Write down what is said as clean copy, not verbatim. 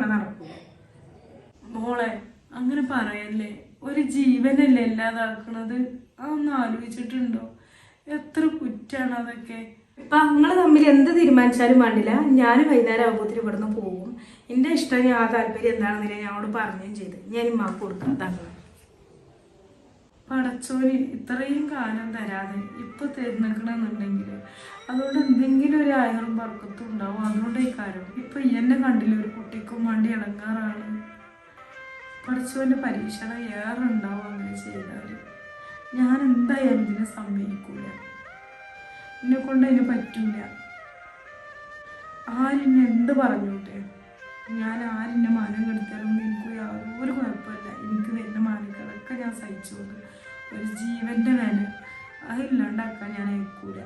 ഇവിടെ നടക്കൂല. മോളെ അങ്ങനെ പറയല്ലേ, ഒരു ജീവനല്ലേ ഇല്ലാതാക്കണത്. അതൊന്നും ആലോചിച്ചിട്ടുണ്ടോ? എത്ര കുറ്റാണ് അതൊക്കെ. ഇപ്പൊ നിങ്ങൾ തമ്മിൽ എന്ത് തീരുമാനിച്ചാലും വേണ്ടില്ല, ഞാൻ വൈകുന്നേരം ആകുമ്പോഴത്തേന് ഇവിടുന്ന് പോകും. എന്റെ ഇഷ്ടം, ഞാൻ താല്പര്യം എന്താണെന്നില്ല ഞങ്ങളോട് പറയുകയും ചെയ്ത് ഞാൻ ഇമ്മാക്ക് കൊടുക്കാതാണ്. പടച്ചോന് ഇത്രയും കാലം തരാതെ ഇപ്പൊ തിരഞ്ഞെടുക്കണമെന്നുണ്ടെങ്കിൽ അതുകൊണ്ട് എന്തെങ്കിലും ഒരു ആയിരം പറക്കത്തും ഉണ്ടാവും. അതുകൊണ്ട് ഈ കാര്യം ഇപ്പൊ എന്നെ കണ്ടില്ല, ഒരു കുട്ടിക്കും വേണ്ടി ഇടങ്ങാറാണ്. പടച്ചോന്റെ പരീക്ഷണം ഏറെ ഉണ്ടാവും. അങ്ങനെ ചെയ്താല് ഞാൻ എന്തായാലും ഇതിനെ സമ്മതിക്കൂല. എന്നെ കൊണ്ട് അതിന് പറ്റൂല. ആരെന്നെ എന്ത് പറഞ്ഞോട്ടെ, ഞാൻ ആരെന്നെ മാനം കെടുത്താലൊന്നും എനിക്ക് യാതൊരു കുഴപ്പമില്ല. എനിക്ക് വരുന്ന മാനങ്ങളൊക്കെ ഞാൻ സഹിച്ചോണ്ട്. ഒരു ജീവന്റെ വില അതില്ലാണ്ടാക്കാൻ ഞാൻ അയക്കൂല.